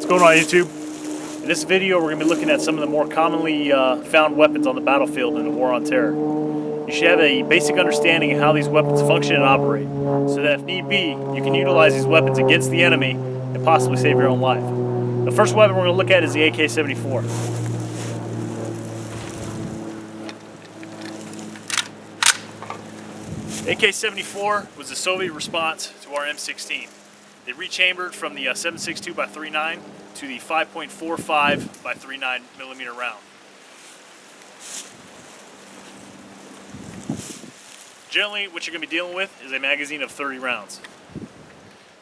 going on, YouTube? In this video we're going to be looking at some of the more commonly found weapons on the battlefield in the War on Terror. You should have a basic understanding of how these weapons function and operate, so that if need be, you can utilize these weapons against the enemy and possibly save your own life. The first weapon we're going to look at is the AK-74. AK-74 was the Soviet response to our M16. They rechambered from the 7.62 by 3.9 to the 5.45 by 3.9 millimeter round. Generally, what you're going to be dealing with is a magazine of 30 rounds.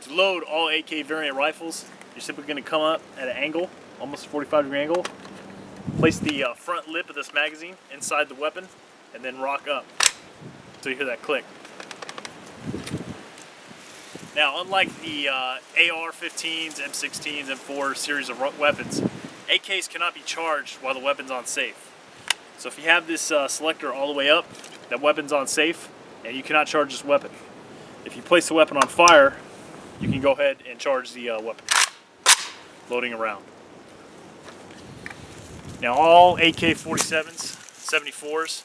To load all AK variant rifles, you're simply going to come up at an angle, almost a 45-degree angle, place the front lip of this magazine inside the weapon, and then rock up until you hear that click. Now, unlike the AR-15s, M16s, M4 series of weapons, AKs cannot be charged while the weapon's on safe. So if you have this selector all the way up, that weapon's on safe, and you cannot charge this weapon. If you place the weapon on fire, you can go ahead and charge the weapon. Loading a round. Now, all AK-47s, 74s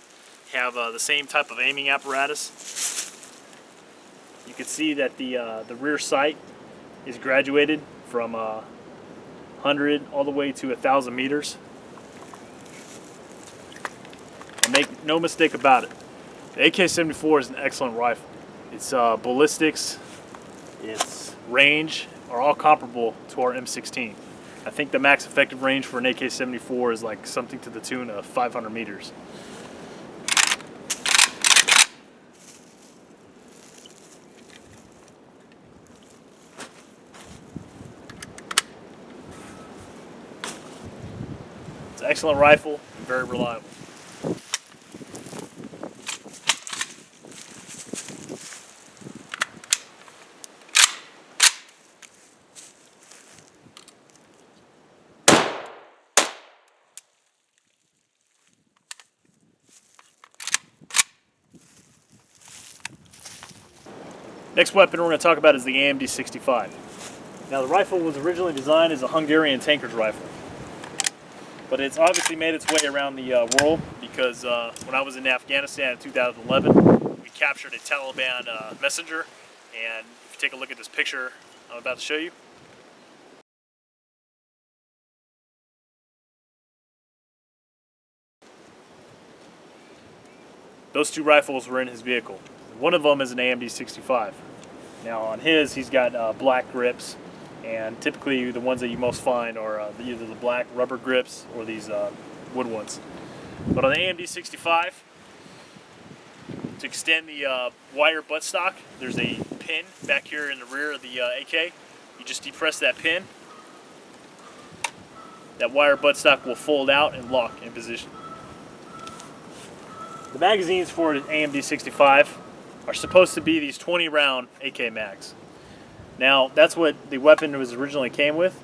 have the same type of aiming apparatus. You can see that the rear sight is graduated from 100 all the way to 1,000 meters. And make no mistake about it, the AK-74 is an excellent rifle. Its ballistics, its range are all comparable to our M16. I think the max effective range for an AK-74 is like something to the tune of 500 meters. It's an excellent rifle and very reliable. Next weapon we're going to talk about is the AMD-65. Now, the rifle was originally designed as a Hungarian tanker's rifle, but it's obviously made its way around the world because when I was in Afghanistan in 2011, we captured a Taliban messenger, and if you take a look at this picture I'm about to show you, those two rifles were in his vehicle. One of them is an AMD-65. Now on his, he's got black grips, and typically the ones that you most find are either the black rubber grips or these wood ones. But on the AMD-65, to extend the wire buttstock, there's a pin back here in the rear of the AK. You just depress that pin. That wire buttstock will fold out and lock in position. The magazines for the AMD-65 are supposed to be these 20-round AK mags. Now, that's what the weapon was originally came with.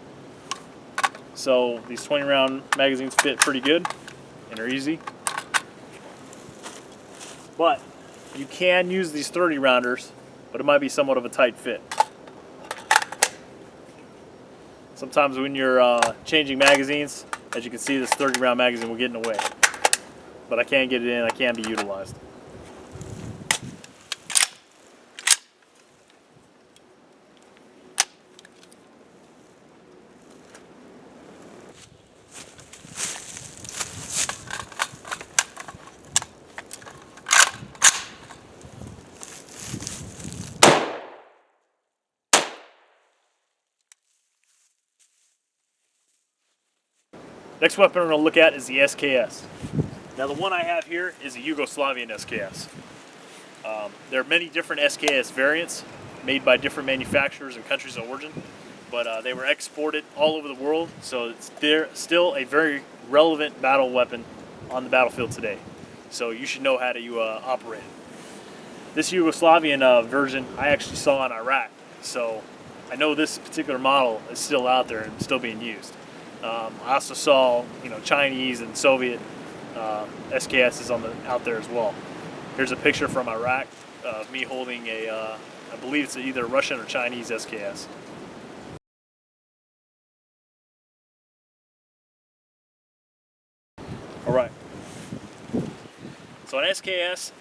So these 20-round magazines fit pretty good and are easy. But you can use these 30-rounders, but it might be somewhat of a tight fit. Sometimes when you're changing magazines, as you can see, this 30-round magazine will get in the way. But I can get it in, I can be utilized. Next weapon we're going to look at is the SKS. Now, the one I have here is a Yugoslavian SKS. There are many different SKS variants made by different manufacturers and countries of origin, but they were exported all over the world, so they're still a very relevant battle weapon on the battlefield today. So you should know how to operate it. This Yugoslavian version I actually saw in Iraq, so I know this particular model is still out there and still being used. I also saw, Chinese and Soviet SKSs out there as well. Here's a picture from Iraq of me holding I believe it's either a Russian or Chinese SKS. Alright. So an SKS,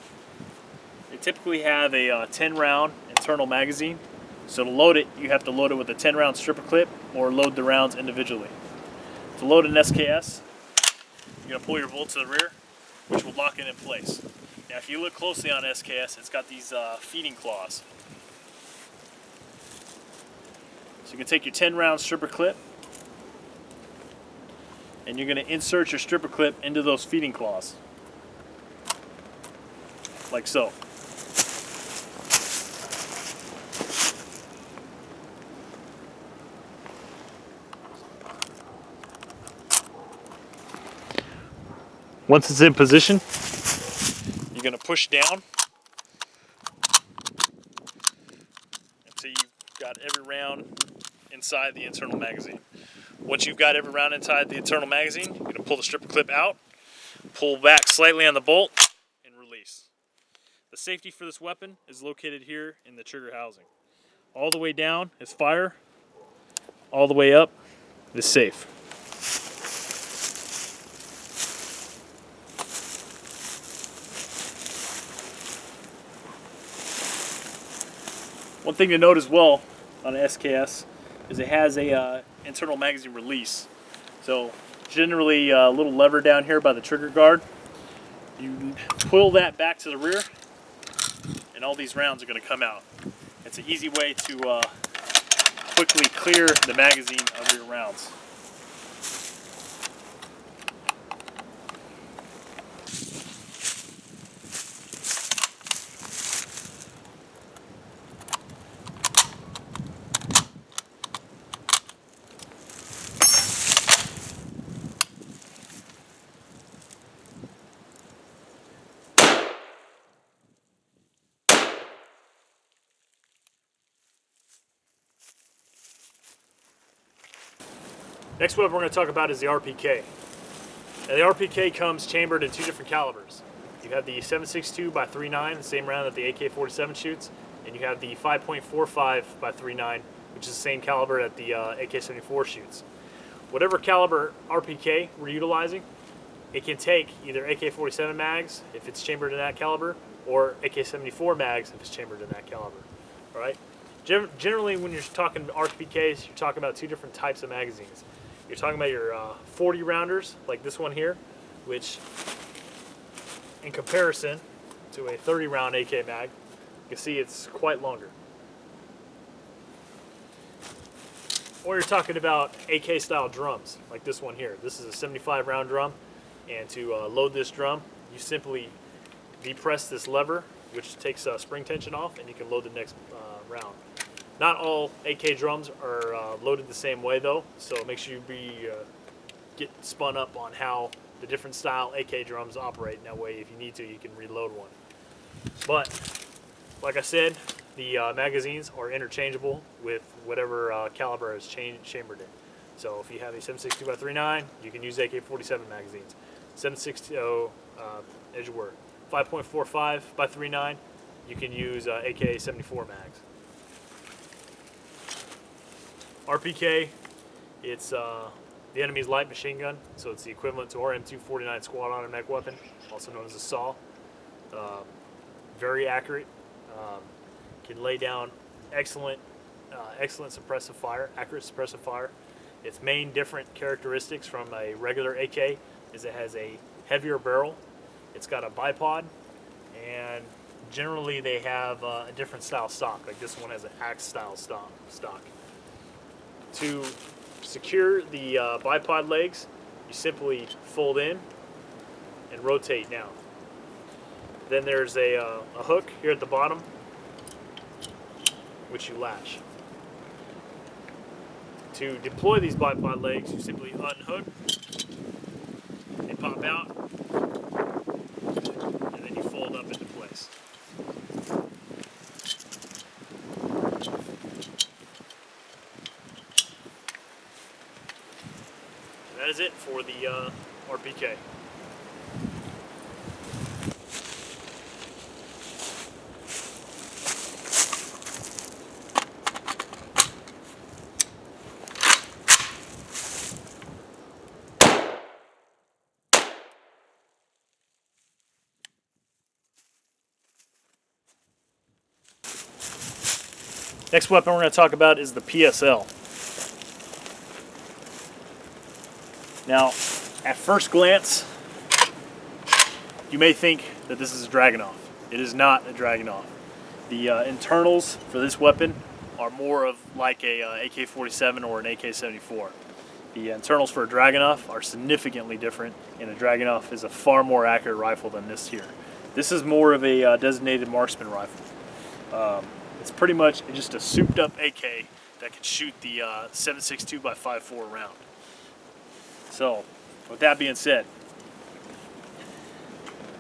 they typically have a 10 round internal magazine. So to load it, you have to load it with a 10 round stripper clip or load the rounds individually. To load an SKS, you're going to pull your bolt to the rear, which will lock it in place. Now if you look closely on SKS, it's got these feeding claws. So you can take your 10 round stripper clip and you're going to insert your stripper clip into those feeding claws. Like so. Once it's in position, you're going to push down until you've got every round inside the internal magazine. Once you've got every round inside the internal magazine, you're going to pull the stripper clip out, pull back slightly on the bolt, and release. The safety for this weapon is located here in the trigger housing. All the way down is fire, all the way up is safe. One thing to note as well on an SKS is it has a internal magazine release. So generally a little lever down here by the trigger guard. You pull that back to the rear and all these rounds are going to come out. It's an easy way to quickly clear the magazine of your rounds. Next weapon we're going to talk about is the RPK. Now the RPK comes chambered in two different calibers. You have the 7.62 by 3.9, the same round that the AK-47 shoots, and you have the 5.45 by 3.9, which is the same caliber that the AK-74 shoots. Whatever caliber RPK we're utilizing, it can take either AK-47 mags if it's chambered in that caliber, or AK-74 mags if it's chambered in that caliber. All right. Generally, when you're talking RPKs, you're talking about two different types of magazines. You're talking about your 40 rounders, like this one here, which in comparison to a 30 round AK mag, you can see it's quite longer. Or you're talking about AK style drums, like this one here. This is a 75 round drum, and to load this drum, you simply depress this lever, which takes spring tension off, and you can load the next round. Not all AK drums are loaded the same way though, so make sure you get spun up on how the different style AK drums operate. In that way, if you need to, you can reload one. But, like I said, the magazines are interchangeable with whatever caliber is chambered in. So if you have a 7.62 by 3.9, you can use AK-47 magazines. 7.60, as you were, 5.45 by 3.9, you can use AK-74 mags. RPK, it's the enemy's light machine gun, so it's the equivalent to our M249 squad automatic weapon, also known as a SAW. Very accurate, can lay down excellent suppressive fire, accurate suppressive fire. Its main different characteristics from a regular AK is it has a heavier barrel, it's got a bipod, and generally they have a different style stock, like this one has an axe style stock. To secure the bipod legs, you simply fold in and rotate down. Then there's a hook here at the bottom, which you latch. To deploy these bipod legs, you simply unhook, they pop out, and then you fold up into place. That is it for the RPK. Next weapon we're going to talk about is the PSL. Now, at first glance, you may think that this is a Dragunov. It is not a Dragunov. The internals for this weapon are more of like a AK-47 or an AK-74. The internals for a Dragunov are significantly different, and a Dragunov is a far more accurate rifle than this here. This is more of a designated marksman rifle. It's pretty much just a souped up AK that can shoot the 7.62 by 5.4 round. So, with that being said,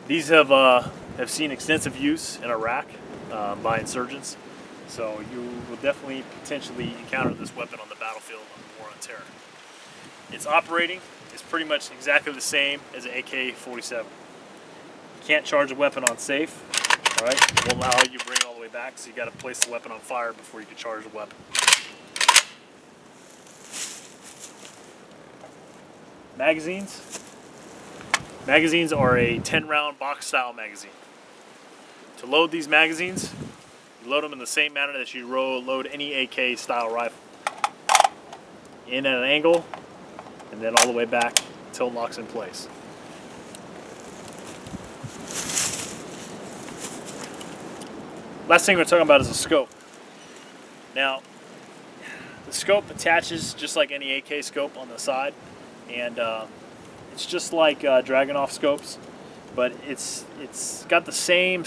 these have seen extensive use in Iraq by insurgents. So you will definitely potentially encounter this weapon on the battlefield on the War on Terror. Its operating is pretty much exactly the same as an AK-47. You can't charge a weapon on safe. All right, it won't allow you to bring it all the way back, so you got to place the weapon on fire before you can charge the weapon. Magazines. Magazines are a 10-round box-style magazine. To load these magazines, you load them in the same manner that you load any AK-style rifle. In at an angle, and then all the way back until it locks in place. Last thing we're talking about is a scope. Now, the scope attaches just like any AK scope on the side, and it's just like Dragunov scopes, but it's got the same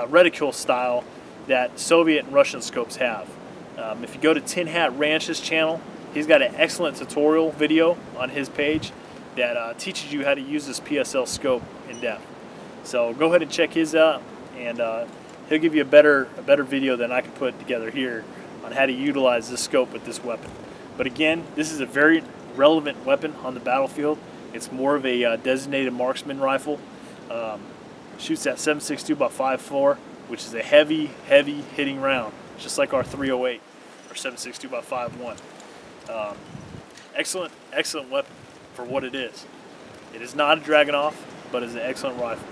reticule style that Soviet and Russian scopes have. If you go to TinHatRanch's channel, he's got an excellent tutorial video on his page that teaches you how to use this PSL scope in depth. So go ahead and check his out, and he'll give you a better video than I could put together here on how to utilize this scope with this weapon. But again, this is a very relevant weapon on the battlefield. It's more of a designated marksman rifle. Shoots at 7.62 by 5.4, which is a heavy hitting round, just like our 308 or 7.62 by 5.1. Excellent weapon for what it is. It is not a Dragunov, but it's an excellent rifle.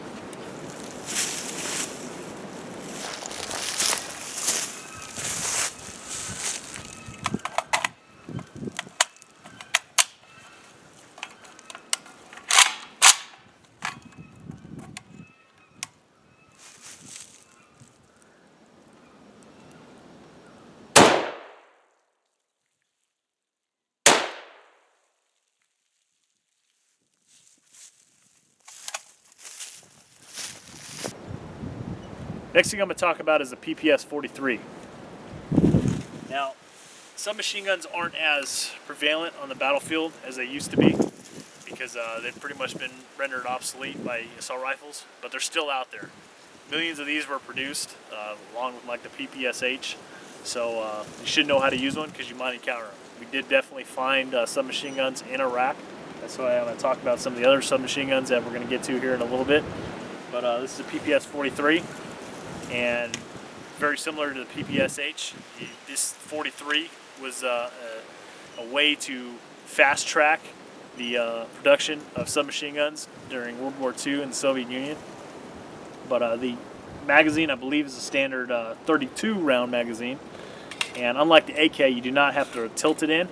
Next thing I'm going to talk about is the PPS 43. Now, submachine guns aren't as prevalent on the battlefield as they used to be because they've pretty much been rendered obsolete by assault rifles, but they're still out there. Millions of these were produced along with like the PPSH, so you should know how to use one because you might encounter them. We did definitely find submachine guns in Iraq. That's why I'm going to talk about some of the other submachine guns that we're going to get to here in a little bit. But this is a PPS 43. And very similar to the PPSH, this 43 was a way to fast track the production of submachine guns during World War II in the Soviet Union. But the magazine, I believe, is a standard 32 round magazine. And unlike the AK, you do not have to tilt it in.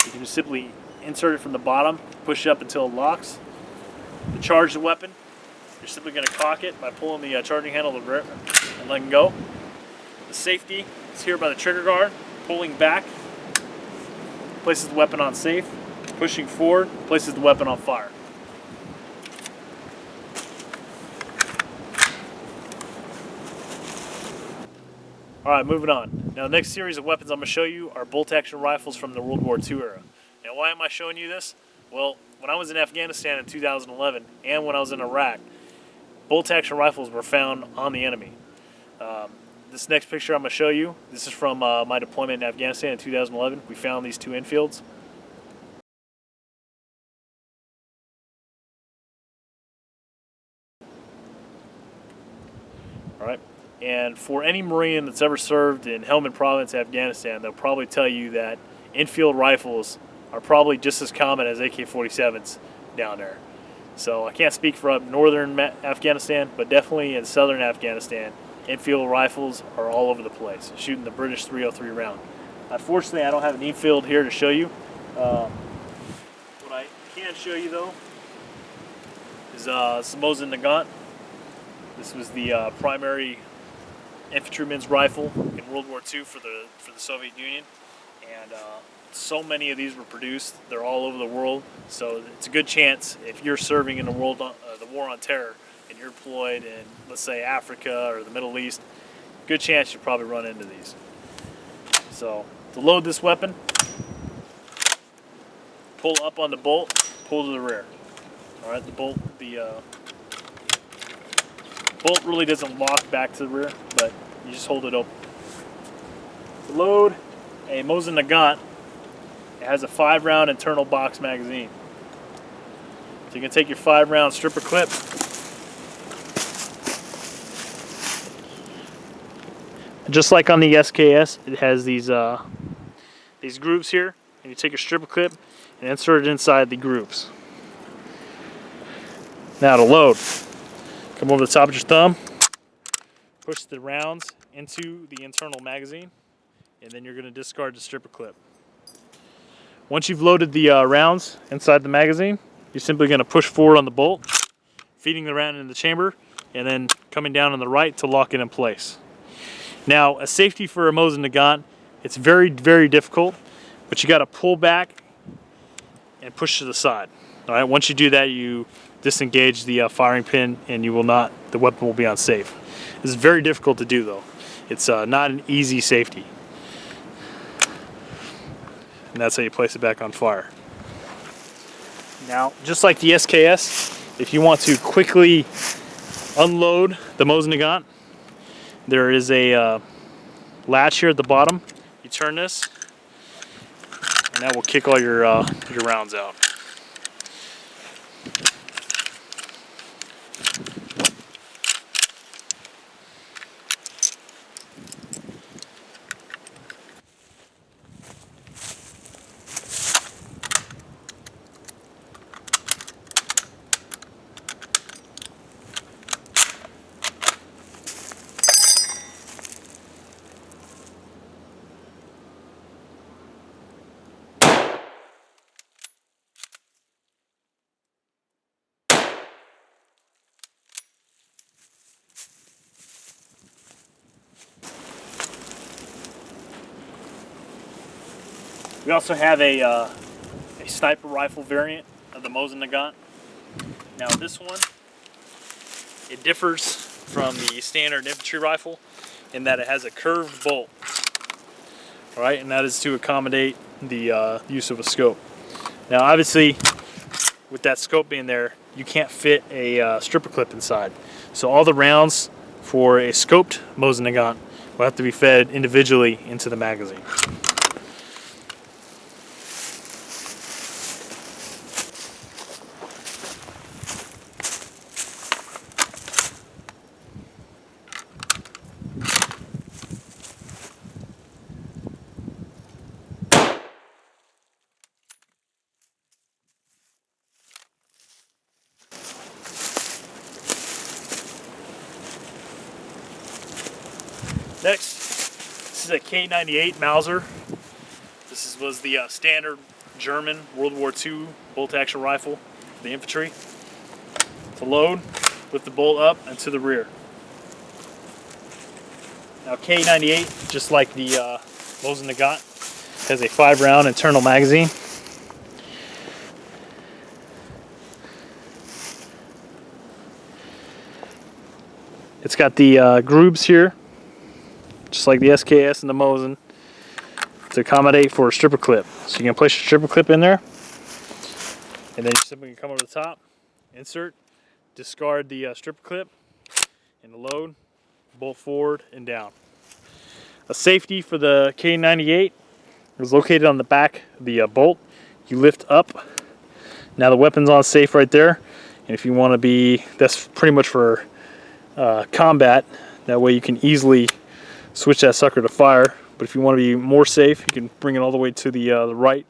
You can just simply insert it from the bottom, push it up until it locks. To charge the weapon, you're simply going to cock it by pulling the charging handle and letting go. The safety is here by the trigger guard. Pulling back places the weapon on safe. Pushing forward places the weapon on fire. Alright, moving on. Now the next series of weapons I'm going to show you are bolt-action rifles from the World War II era. Now why am I showing you this? Well, when I was in Afghanistan in 2011 and when I was in Iraq, bolt-action rifles were found on the enemy. This next picture I'm going to show you, this is from my deployment in Afghanistan in 2011. We found these two infields. Alright, and for any Marine that's ever served in Helmand Province, Afghanistan, they'll probably tell you that infield rifles are probably just as common as AK-47s down there. So I can't speak for up northern Afghanistan, but definitely in southern Afghanistan, Enfield rifles are all over the place, shooting the British 303 round. Unfortunately, I don't have an Enfield here to show you. What I can show you though is Mosin Nagant. This was the primary infantryman's rifle in World War II for the Soviet Union, and so many of these were produced. They're all over the world, so it's a good chance if you're serving in the war on terror and you're deployed in, let's say, Africa or the Middle East, good chance you'll probably run into these. So to load this weapon, pull up on the bolt, pull to the rear. All right, the bolt really doesn't lock back to the rear, but you just hold it open. To load a Mosin Nagant, it has a 5-round internal box magazine. So you can take your 5-round stripper clip, just like on the SKS, it has these grooves here, and you take your stripper clip and insert it inside the grooves. Now to load, come over the top of your thumb, push the rounds into the internal magazine, and then you're going to discard the stripper clip. Once you've loaded the rounds inside the magazine, you're simply going to push forward on the bolt, feeding the round in the chamber, and then coming down on the right to lock it in place. Now, a safety for a Mosin Nagant, it's very, very difficult, but you got to pull back and push to the side. All right. Once you do that, you disengage the firing pin, and the weapon will be unsafe. This is very difficult to do, though. It's not an easy safety. And that's how you place it back on fire. Now, just like the SKS, if you want to quickly unload the Mosin Nagant, there is a latch here at the bottom. You turn this, and that will kick all your rounds out. We also have a sniper rifle variant of the Mosin Nagant. Now this one, it differs from the standard infantry rifle in that it has a curved bolt. All right, and that is to accommodate the use of a scope. Now obviously, with that scope being there, you can't fit a stripper clip inside. So all the rounds for a scoped Mosin Nagant will have to be fed individually into the magazine. Next, this is a K98 Mauser. This was the standard German World War II bolt-action rifle for the infantry. To load, lift the bolt up and to the rear. Now K98, just like the Mosin Nagant, has a 5-round internal magazine. It's got the grooves here, just like the SKS and the Mosin, to accommodate for a stripper clip. So you can place your stripper clip in there, and then you simply come over the top, insert, discard the stripper clip, and load, bolt forward and down. A safety for the K98 is located on the back of the bolt. You lift up. Now the weapon's on safe right there, and if you want to be, that's pretty much for combat. That way you can easily switch that sucker to fire. But if you want to be more safe, you can bring it all the way to the right.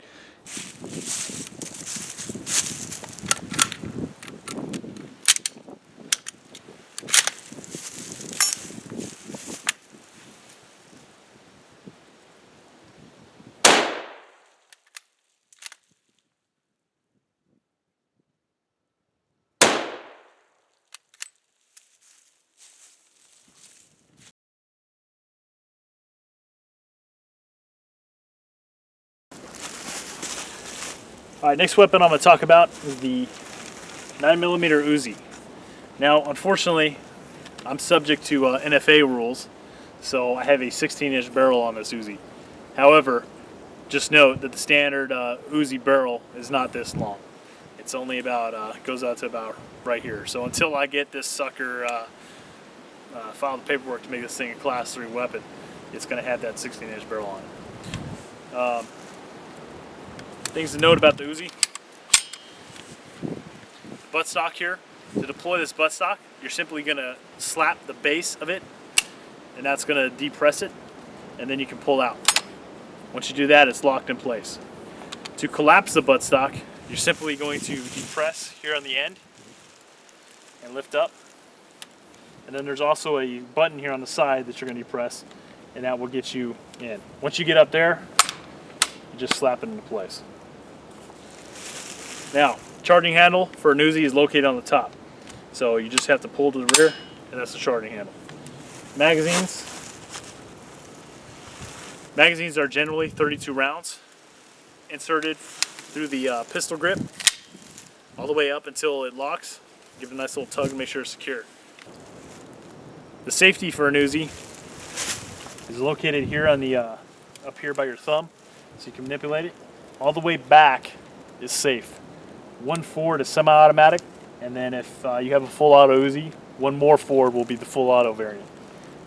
Alright, next weapon I'm going to talk about is the 9mm Uzi. Now, unfortunately, I'm subject to NFA rules, so I have a 16-inch barrel on this Uzi. However, just note that the standard Uzi barrel is not this long. It's only about, goes out to about right here. So until I get this sucker, file the paperwork to make this thing a Class 3 weapon, it's going to have that 16-inch barrel on it. Things to note about the Uzi. The buttstock here. To deploy this buttstock, you're simply going to slap the base of it, and that's going to depress it, and then you can pull out. Once you do that, it's locked in place. To collapse the buttstock, you're simply going to depress here on the end and lift up. And then there's also a button here on the side that you're going to depress, and that will get you in. Once you get up there, you just slap it into place. Now, charging handle for an Uzi is located on the top. So you just have to pull to the rear, and that's the charging handle. Magazines. Magazines are generally 32 rounds inserted through the pistol grip all the way up until it locks. Give it a nice little tug and make sure it's secure. The safety for an Uzi is located here on the up here by your thumb, so you can manipulate it. All the way back is safe. One forward is semi-automatic, and then if you have a full auto Uzi, one more forward will be the full auto variant.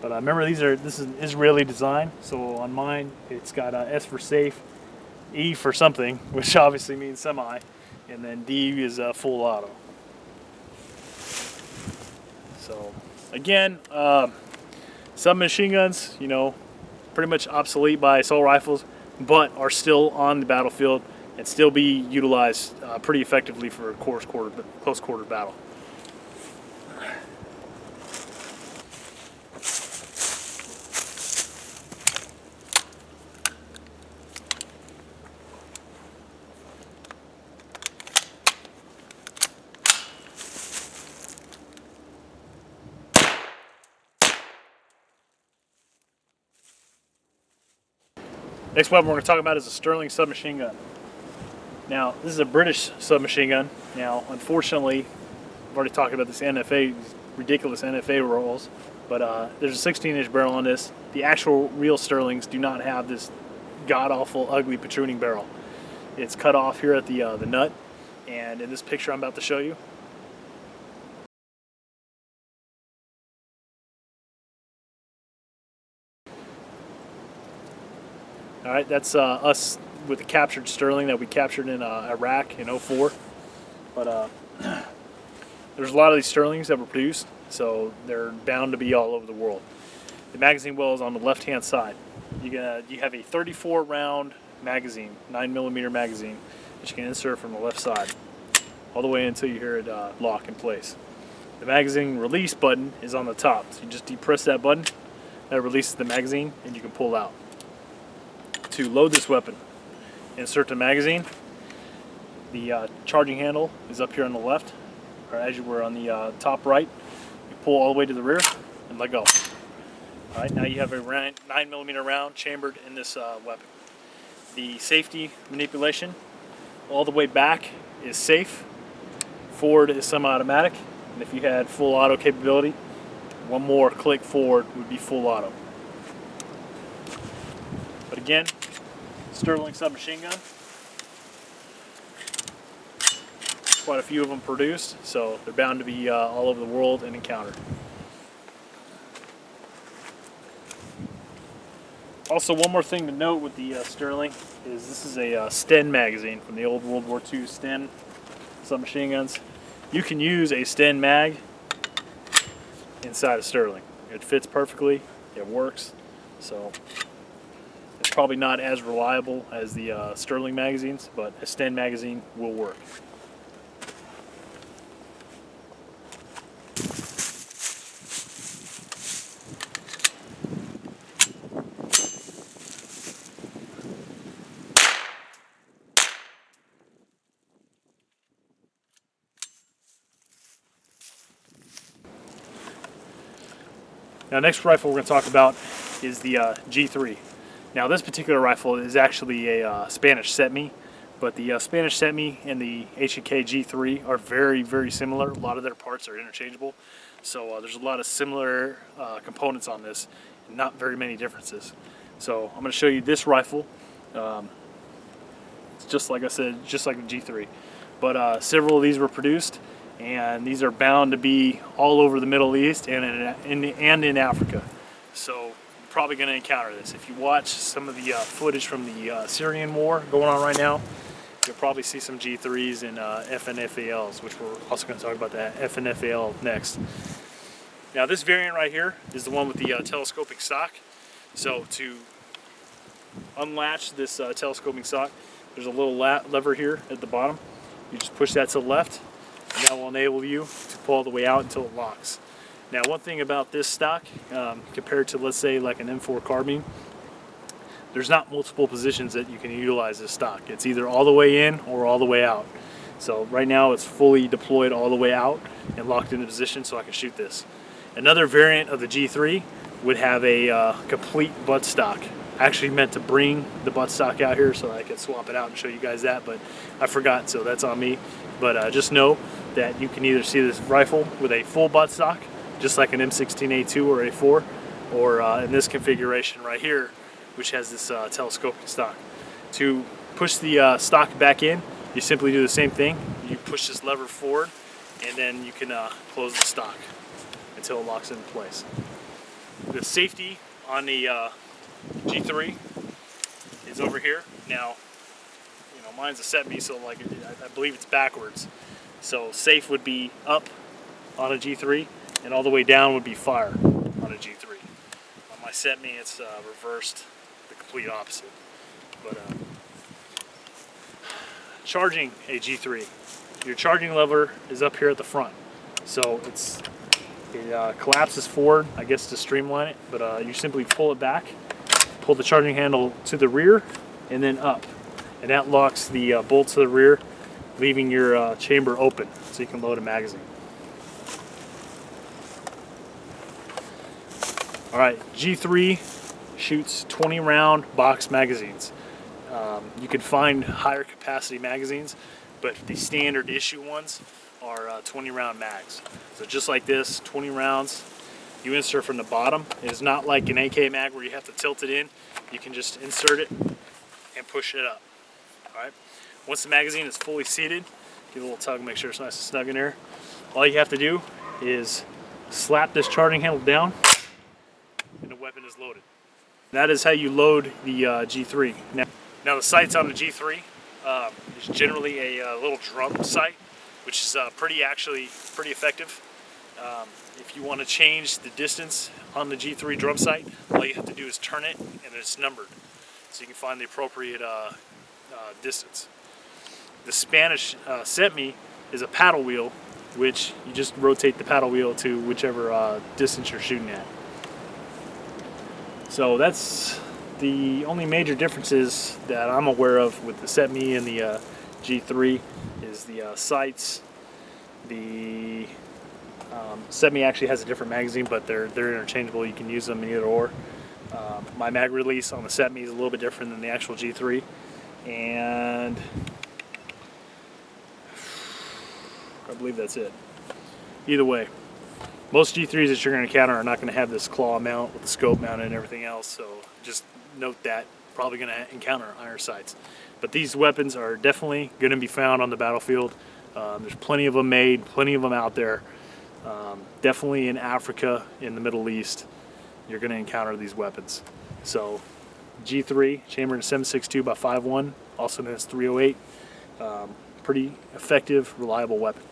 But remember, this is Israeli design, so on mine it's got S for safe, E for something, which obviously means semi, and then D is full auto. So again, submachine guns, you know, pretty much obsolete by assault rifles, but are still on the battlefield and still be utilized pretty effectively for a close quarter battle. Next weapon we're going to talk about is a Sterling submachine gun. Now, this is a British submachine gun. Now, unfortunately, I've already talked about this NFA, ridiculous NFA rules, but there's a 16-inch barrel on this. The actual real Sterlings do not have this god-awful, ugly, protruding barrel. It's cut off here at the nut, and in this picture I'm about to show you, all right, that's us with the captured Sterling that we captured in Iraq in '04. But there's a lot of these Sterlings that were produced, so they're bound to be all over the world. The magazine well is on the left-hand side. You have a 34 round magazine, 9mm magazine, that you can insert from the left side, all the way until you hear it lock in place. The magazine release button is on the top, so you just depress that button, that releases the magazine, and you can pull out. To load this weapon, insert the magazine. The charging handle is up here on the left, or as you were on the top right. You pull all the way to the rear and let go. All right, now you have a 9mm round chambered in this weapon. The safety manipulation, all the way back is safe. Forward is semi-automatic, and if you had full auto capability, one more click forward would be full auto. But again, Sterling submachine gun. Quite a few of them produced, so they're bound to be all over the world and encountered. Also, one more thing to note with the Sterling is this is a Sten magazine from the old World War II Sten submachine guns. You can use a Sten mag inside a Sterling. It fits perfectly, it works, so it's probably not as reliable as the Sterling magazines, but a Sten magazine will work. Now, next rifle we're going to talk about is the G3. Now, this particular rifle is actually a Spanish CETME, But the Spanish CETME and the H&K G3 are very, very similar. A lot of their parts are interchangeable. So there's a lot of similar components on this, and not very many differences. So I'm going to show you this rifle. It's just like I said, just like the G3. But several of these were produced, and these are bound to be all over the Middle East and in Africa. So you're probably going to encounter this. If you watch some of the footage from the Syrian war going on right now, you'll probably see some G3s and FNFALs, which we're also going to talk about that FNFAL next. Now this variant right here is the one with the telescoping stock. So to unlatch this telescoping stock, there's a little lever here at the bottom. You just push that to the left, and that will enable you to pull all the way out until it locks. Now one thing about this stock, compared to let's say like an M4 carbine, there's not multiple positions that you can utilize this stock. It's either all the way in or all the way out. So right now it's fully deployed all the way out and locked into position so I can shoot this. Another variant of the G3 would have a complete butt stock. I actually meant to bring the butt stock out here so I could swap it out and show you guys that, but I forgot, so that's on me. But just know that you can either see this rifle with a full butt stock, just like an M16A2 or A4, or in this configuration right here, which has this telescoping stock. To push the stock back in, you simply do the same thing. You push this lever forward, and then you can close the stock until it locks into place. The safety on the G3 is over here. Now, you know, mine's a CETME, so like I believe it's backwards. So safe would be up on a G3, and all the way down would be fire on a G3. On my CETME, it's reversed, the complete opposite. But charging a G3, your charging lever is up here at the front. So it collapses forward, I guess, to streamline it, but you simply pull it back, pull the charging handle to the rear, and then up. And that locks the bolt to the rear, leaving your chamber open so you can load a magazine. Alright, G3 shoots 20 round box magazines. You can find higher capacity magazines, but the standard issue ones are 20 round mags. So just like this, 20 rounds, you insert from the bottom. It's not like an AK mag where you have to tilt it in. You can just insert it and push it up. Alright, once the magazine is fully seated, give it a little tug, make sure it's nice and snug in there. All you have to do is slap this charging handle down, and the weapon is loaded. That is how you load the G3. Now the sights on the G3 is generally a little drum sight, which is pretty effective. If you want to change the distance on the G3 drum sight, all you have to do is turn it, and it's numbered, so you can find the appropriate distance. The Spanish CETME is a paddle wheel, which you just rotate the paddle wheel to whichever distance you're shooting at. So that's the only major differences that I'm aware of with the CETME and the G3 is the sights. The CETME actually has a different magazine, but they're interchangeable. You can use them in either or. My mag release on the CETME is a little bit different than the actual G3, and I believe that's it. Either way, most G3s that you're going to encounter are not going to have this claw mount with the scope mounted and everything else, so just note that. Probably going to encounter iron sights. But these weapons are definitely going to be found on the battlefield. There's plenty of them made, plenty of them out there. Definitely in Africa, in the Middle East, you're going to encounter these weapons. So G3, chambered in 7.62 by 5.1, also known as 308. Pretty effective, reliable weapon.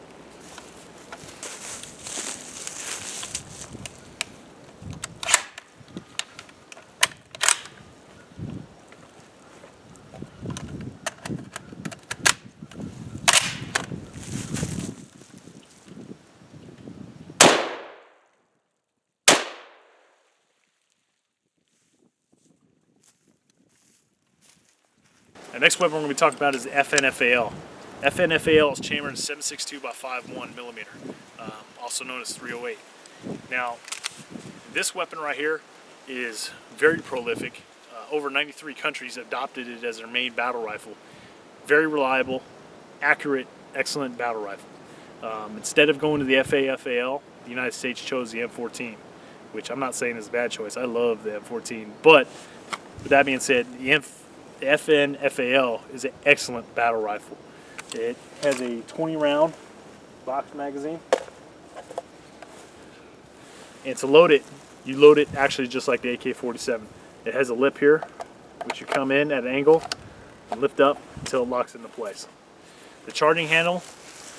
The next weapon we're going to be talking about is the FNFAL. FNFAL is chambered in 7.62 by 5.1 millimeter, also known as 308. Now, this weapon right here is very prolific. Over 93 countries adopted it as their main battle rifle. very reliable, accurate, excellent battle rifle. Instead of going to the FAL, the United States chose the M14, which I'm not saying is a bad choice. I love the M14, but with that being said, the FAL is an excellent battle rifle. It has a 20-round box magazine, and to load it, you load it actually just like the AK-47. It has a lip here, which you come in at an angle and lift up until it locks into place. The charging handle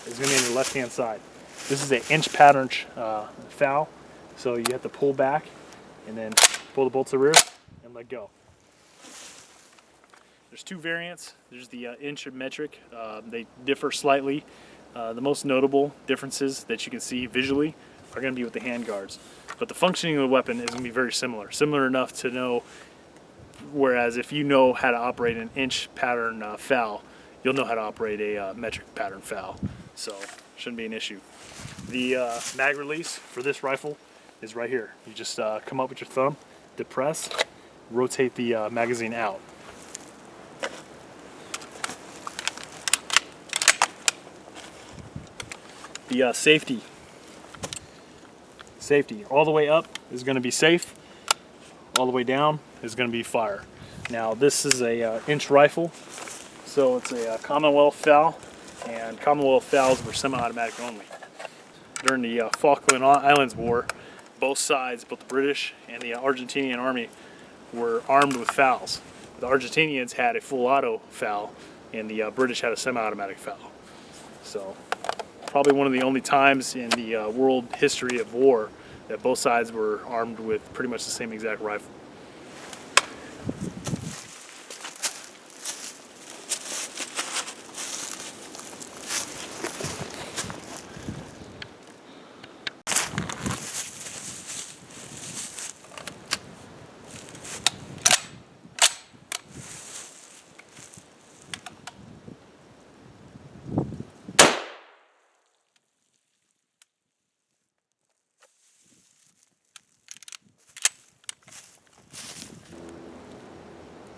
is going to be on your left-hand side. This is an inch pattern FAL, so you have to pull back and then pull the bolts to the rear and let go. There's two variants. There's the inch and metric. They differ slightly. The most notable differences that you can see visually are going to be with the hand guards. But the functioning of the weapon is going to be very similar. Similar enough to know, whereas if you know how to operate an inch pattern FAL, you'll know how to operate a metric pattern FAL. So shouldn't be an issue. The mag release for this rifle is right here. You just come up with your thumb, depress, rotate the magazine out. The safety all the way up is going to be safe, all the way down is going to be fire. Now this is a inch rifle, so it's a Commonwealth FAL, and Commonwealth FALs were semi-automatic only. During the Falkland Islands War, both sides, both the British and the Argentinian army, were armed with FALs. The Argentinians had a full auto FAL, and the British had a semi-automatic FAL. So probably one of the only times in the world history of war that both sides were armed with pretty much the same exact rifle.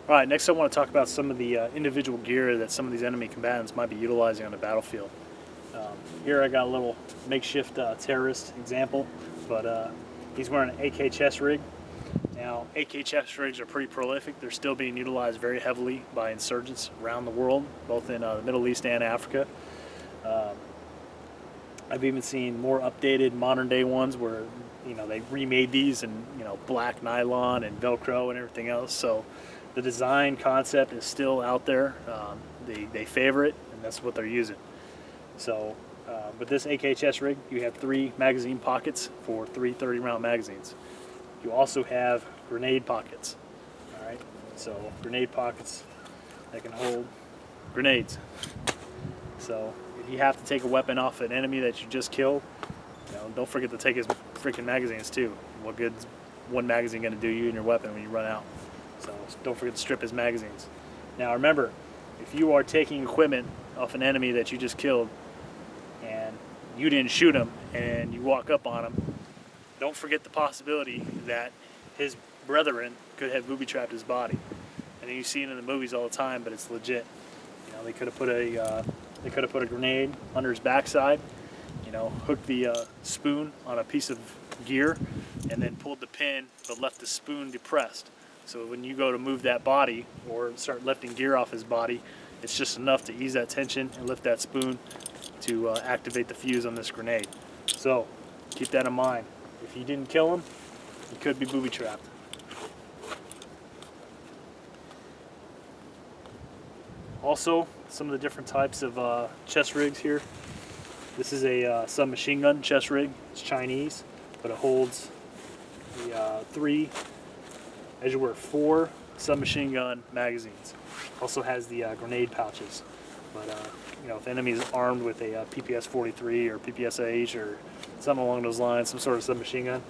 Alright, next I want to talk about some of the individual gear that some of these enemy combatants might be utilizing on the battlefield. Here I got a little makeshift terrorist example, but he's wearing an AK chest rig. Now, AK chest rigs are pretty prolific. They're still being utilized very heavily by insurgents around the world, both in the Middle East and Africa. I've even seen more updated modern day ones where they remade these in black nylon and Velcro and everything else. So the design concept is still out there. They favor it, and that's what they're using. So with this AK chest rig, you have 3 magazine pockets for 3 30-round magazines. You also have grenade pockets. All right, so grenade pockets that can hold grenades. So if you have to take a weapon off an enemy that you just killed, don't forget to take his freaking magazines too. What good's one magazine going to do you and your weapon when you run out? So don't forget to strip his magazines. Now remember, if you are taking equipment off an enemy that you just killed and you didn't shoot him and you walk up on him, don't forget the possibility that his brethren could have booby-trapped his body. And you see it in the movies all the time, but it's legit. They could have put a grenade under his backside, hooked the spoon on a piece of gear, and then pulled the pin but left the spoon depressed. So when you go to move that body or start lifting gear off his body, it's just enough to ease that tension and lift that spoon to activate the fuse on this grenade. So keep that in mind. If you didn't kill him, he could be booby-trapped. Also, some of the different types of chest rigs here. This is a submachine gun chest rig. It's Chinese, but it holds the 4 submachine gun magazines. Also has the grenade pouches. But if the enemy is armed with a PPS-43 or PPSH or something along those lines, some sort of submachine gun,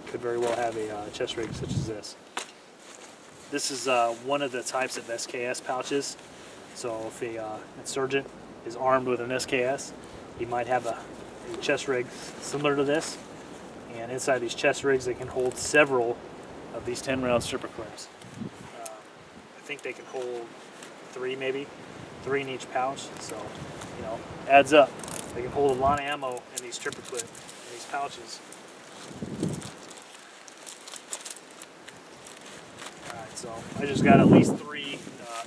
could very well have a chest rig such as this. This is one of the types of SKS pouches. So if a insurgent is armed with an SKS, he might have a chest rig similar to this. And inside these chest rigs, they can hold several of these 10-round stripper clips. I think they can hold 3 maybe. 3 in each pouch, so you know, adds up. They can hold a lot of ammo in these tripper clip, in these pouches. Alright, so I just got at least 3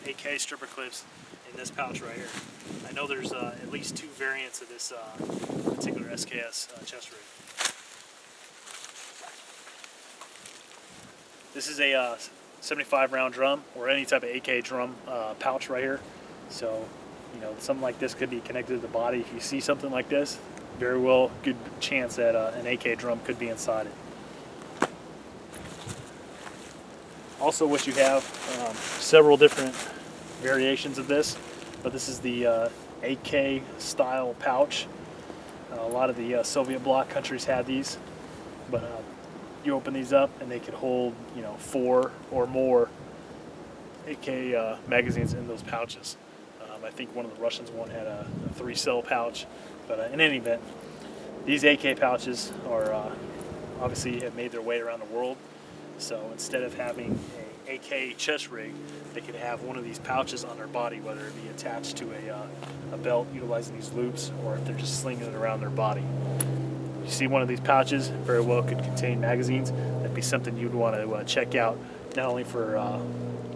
AK stripper clips in this pouch right here. I know there's at least 2 variants of this particular SKS chest rig. This is a 75 round drum, or any type of AK drum pouch right here. So, you know, something like this could be connected to the body. If you see something like this, very well good chance that an AK drum could be inside it. Also, what you have, several different variations of this, but this is the AK style pouch. A lot of the Soviet bloc countries had these, but you open these up and they could hold, you know, 4 or more AK magazines in those pouches. I think one of the Russians one had a 3-cell pouch, but in any event, these AK pouches are obviously have made their way around the world. So instead of having a AK chest rig, they could have one of these pouches on their body, whether it be attached to a belt utilizing these loops, or if they're just slinging it around their body. You see one of these pouches very well could contain magazines. That'd be something you'd want to check out, not only for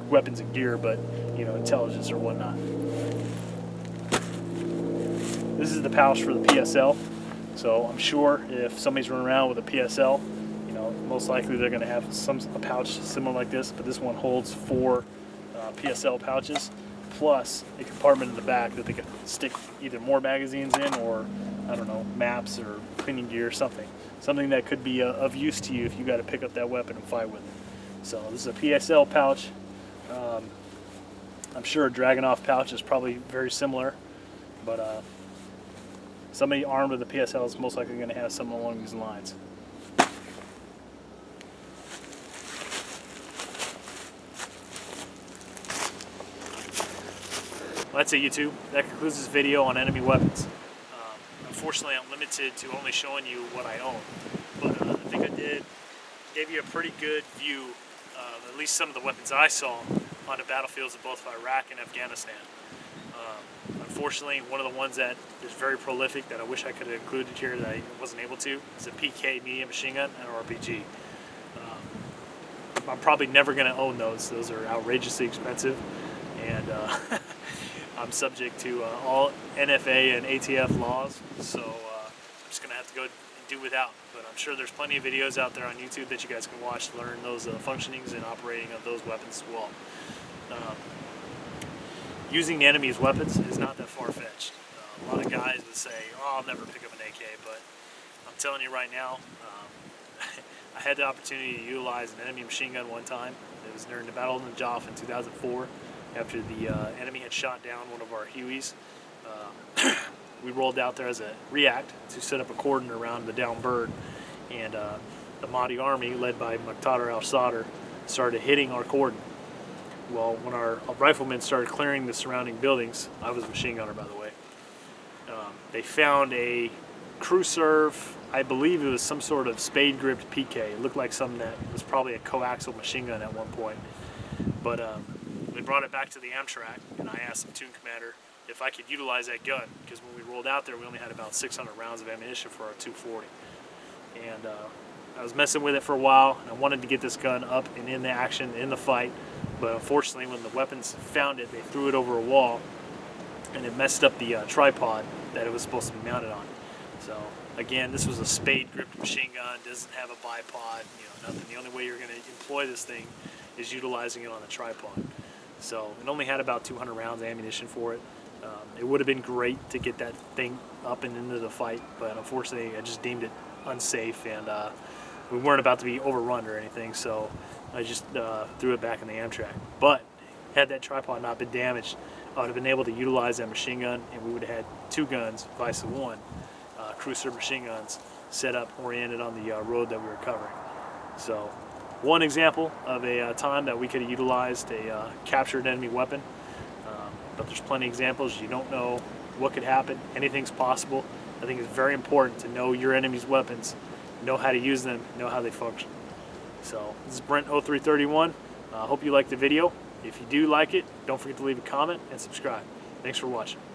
weapons and gear, but you know, intelligence or whatnot. This is the pouch for the PSL. So I'm sure if somebody's running around with a PSL, you know, most likely they're going to have a pouch similar like this, but this one holds 4 PSL pouches, plus a compartment in the back that they can stick either more magazines in, or I don't know, maps or cleaning gear or something that could be of use to you if you got to pick up that weapon and fight with it. So this is a PSL pouch. I'm sure a Dragunov pouch is probably very similar, but somebody armed with a PSL is most likely going to have something along these lines. Well, that's it, YouTube. That concludes this video on enemy weapons. Unfortunately, I'm limited to only showing you what I own, but I think I gave you a pretty good view of at least some of the weapons I saw on the battlefields of both Iraq and Afghanistan. Unfortunately, one of the ones that is very prolific that I wish I could have included here that I wasn't able to is a PK medium machine gun and an RPG. I'm probably never going to own those. Those are outrageously expensive, and I'm subject to all NFA and ATF laws, so I'm just going to have to go and do without. But I'm sure there's plenty of videos out there on YouTube that you guys can watch to learn those functionings and operating of those weapons as well. Using the enemy's weapons is not that far-fetched. A lot of guys would say, oh, I'll never pick up an AK, but I'm telling you right now, I had the opportunity to utilize an enemy machine gun one time. It was during the Battle of Najaf in 2004, after the enemy had shot down one of our Hueys. We rolled out there as a react to set up a cordon around the downed bird, and the Mahdi army, led by Muqtada al-Sadr, started hitting our cordon. Well, when our riflemen started clearing the surrounding buildings, I was a machine gunner, by the way, they found a crew serve. I believe it was some sort of spade-gripped PK. It looked like something that was probably a coaxial machine gun at one point. But we brought it back to the Amtrak, and I asked the platoon commander if I could utilize that gun, because when we rolled out there, we only had about 600 rounds of ammunition for our 240. And I was messing with it for a while, and I wanted to get this gun up and in the action, in the fight. But unfortunately, when the weapons found it, they threw it over a wall, and it messed up the tripod that it was supposed to be mounted on. So again, this was a spade-gripped machine gun, doesn't have a bipod, you know, nothing. The only way you're going to employ this thing is utilizing it on the tripod. So it only had about 200 rounds of ammunition for it. It would have been great to get that thing up and into the fight, but unfortunately, I just deemed it unsafe, and we weren't about to be overrun or anything, so I just threw it back in the Amtrak. But had that tripod not been damaged, I would have been able to utilize that machine gun, and we would have had 2 guns, vice one, cruiser machine guns, set up, oriented on the road that we were covering. So, one example of a time that we could have utilized a captured enemy weapon, but there's plenty of examples. You don't know what could happen. Anything's possible. I think it's very important to know your enemy's weapons, know how to use them, know how they function. So this is Brent 0331. I hope you liked the video. If you do like it, don't forget to leave a comment and subscribe. Thanks for watching.